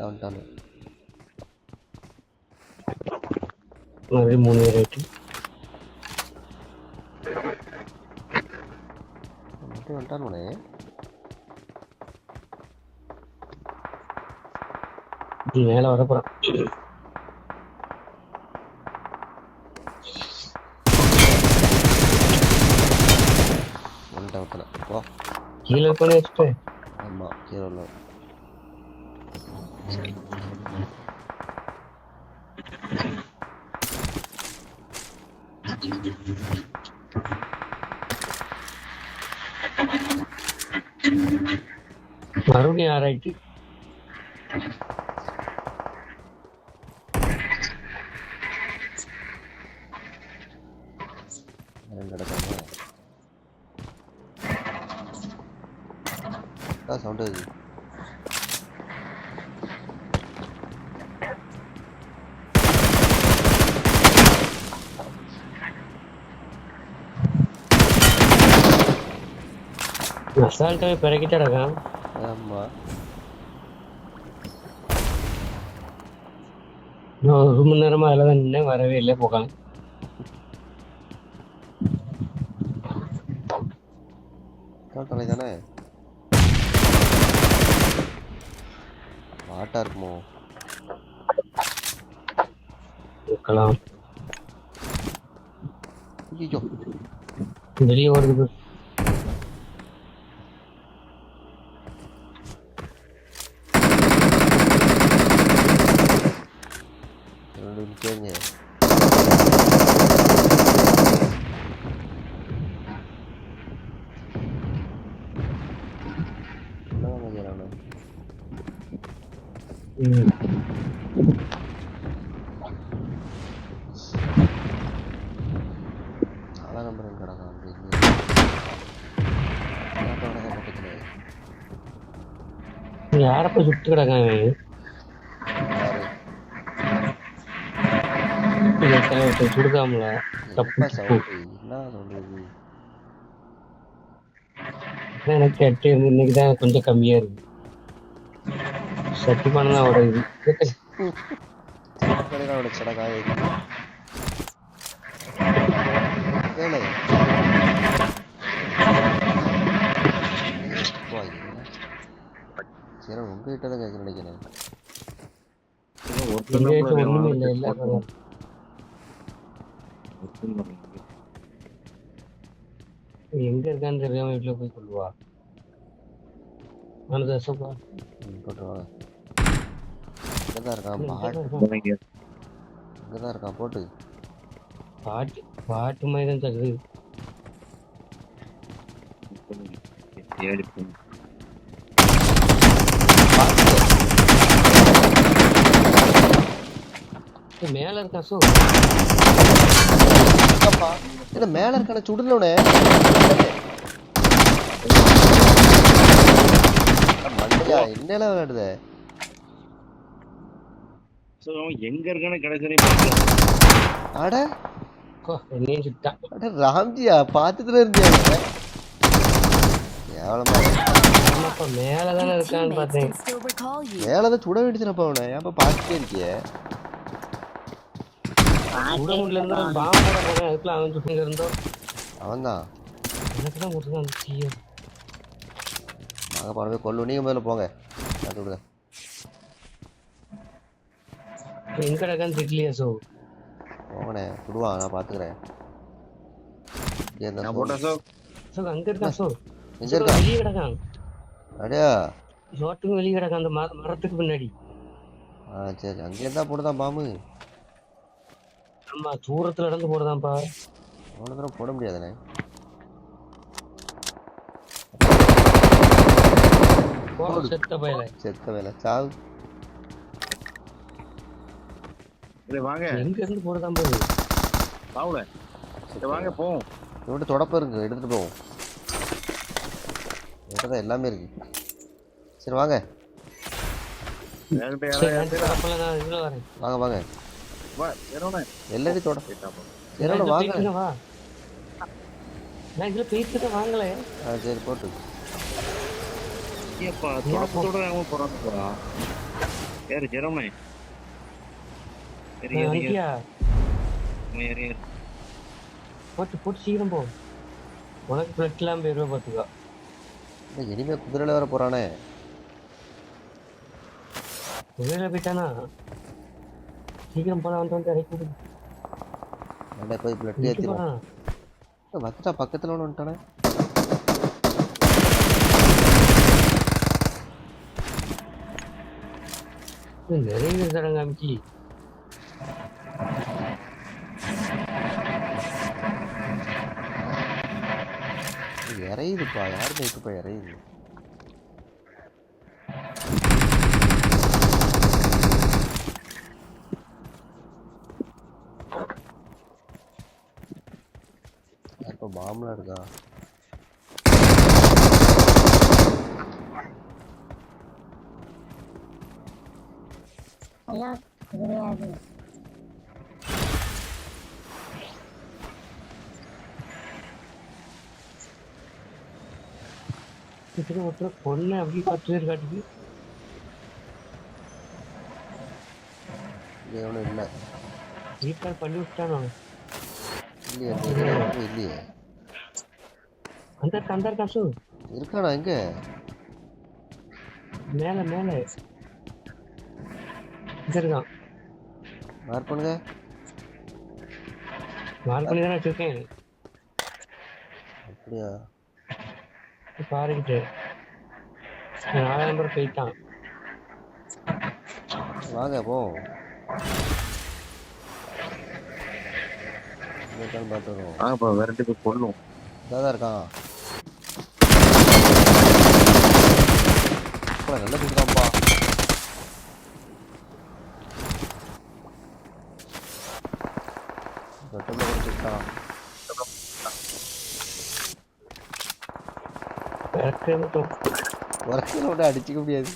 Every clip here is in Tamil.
வந்துட்டானு மறுபடியும் 3 பேர் ஆயிட்டு வந்துட்டானே. மேல வரப்போறான். கீழே பண்ணி வச்சுட்டு ஆமா கீழே மறுபடியும் 6 ஆயிட்டு. சவுண்டு அசால்ட்டாவே பிறக்கிட்டு கிடக்கான். ஆமா நான் 1 மணி நேரமா அதில் தான் நின்று வரவே இல்லை போக்கான். தலை தானே வாட்டா இருக்குமோ இருக்கலாம். ஐயோ வெளியே ஓடுது. கேங்க நம்பர் கிடக்கான் யாரப்ப சுட்டு கிடக்கான். சுடுக்காமல எனக்கு 8 இருந்து இன்னைக்குதான் கொஞ்சம் கம்மியா இருக்கு. சட்டி பண்ண தான் உடையுது. சரி உங்ககிட்ட தான் கேட்க நினைக்கிறேன். ஒண்ணுமே இல்லை எல்லாரும் எங்க இருக்கான்னு தெரியாம வீட்டுல போய் சொல்லுவா. இருக்கான் போட்டு பாட்டு மாதிரி தான் தருது. மேல இருக்கா சோ இல்ல மேல இருக்கான சுடுனோட மண்டையா என்னல விளையாடுது. எங்க இருக்கான கடைசி அட என்னையும் சுட்டான். அட ராம்ஜியா பாத்துட்டு இருந்தியா கேவலமா மேலதானே இருக்கான்னு பார்த்தேன். மேலதான் சுட வேண்டியதுனப்பா அவனை ஏன்ப்பா பார்த்துட்டே இருக்கிய. அவன்தான் நாங்க போறவே கொல்லு. நீங்க முதல்ல போங்க விடுங்க. போங்கண்ணே சுடுவான் நான் பாத்துக்கிறேன். அப்படியா வெளியே கிடக்கான் அந்த மரத்துக்கு பின்னாடி. சரி அங்கே இருந்தா போடுதான் பாம்பு. ஆமா தூரத்துல இருந்து போடுதான்ப்பா. அவ்வளவு தூரம் போட முடியாதுண்ணே. செத்த வேலை சாவு. வாங்க எங்க இருந்து போடுதான் பாரு. வாங்க போவோம். இவன்ட்டு தொடப்ப இருக்கு எடுத்துட்டு போவோம். இவன்ட்டு எல்லாமே இருக்கு. சரி வாங்க வாங்க வாங்க எல்லாரும் தொட வாங்க. சரி போட்டு ஏறு ஜெரமே ஏறு ஏறு ஏறு அங்கேயா ஏறு ஏறு போட்டு போட்டு சீக்கிரம் போ. உனக்கு பிளட் எல்லாம் போயிருவா பார்த்துக்கோ. இனிமே குதிரையில வேற போறானே. குதிரையில போயிட்டானா சீக்கிரம் போனா வந்து இறக்கி விடு. நல்லா போய் பிளட் இங்க ஏத்திடுவோம். போறான். வந்துட்டா பக்கத்துல ஒன்று வந்துட்டானே. நிறைய பேர் தரங்க அமிச்சி. இறையுதுப்பா, யாருமே இப்ப இறையுது. இப்ப பாம்புலாம் இருக்கா? எல்லாம் கிடையாது. ஒருத்தர் பொண்ணு அப்படி 10 பேர் காட்டுது. இங்க எவனும் இல்லை. ரீகால் பண்ணி விட்டானோ இல்லையே இல்லையே. அந்த காசு இருக்கானா எங்க? மேல மேல இங்க இருக்கான். மார்க் பண்ணுங்க. மார்க் பண்ணி தானே வச்சிருக்கேன். அப்படியா? பாருக்கிட்டு 4 நம்பர் போயிட்டான். வாங்க போ. இருக்கான்னு பார்த்துருவோம். வாங்கப்பா விரட்டி போய் கொள்ளும். இதாக இருக்கான். நல்ல கொடுக்காம்பா. கட்டத்தில் குடிச்சுட்டான். உரக்கில் விட்டு அடிச்சுக்க முடியாது.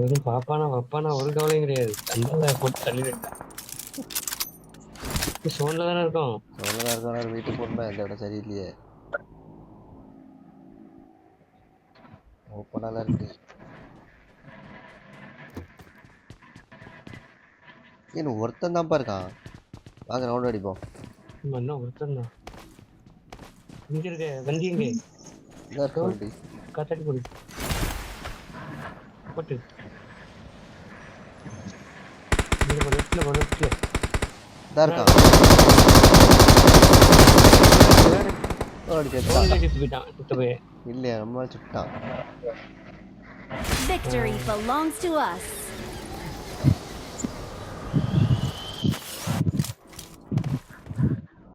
எதுவும் பாப்பானா வப்பானா ஒரு கவலையும் கிடையாது. அந்த போட்டு தள்ளிவிட்டான். சோன்ல தானே இருக்கும். சோழதான் இருக்கான வீட்டுக்கு போடணும். எந்த இடம் சரியில்லையே. ஓப்பனாலாம் இருக்கு. இன்னும் ஒருத்தன் தான்ப்பா இருக்கான். வாங்க ரவுண்ட் அடிப்போம். என்ன ஒருத்தன் தான் இங்க இருக்க. வண்டி எங்க இதாக இருக்க வண்டி. காத்தாடி போடு போட்டு லெஃப்ட்ல லெஃப்ட்ல இதாக இருக்கான். இல்லையா நம்ம சுட்டான். Victory belongs to us.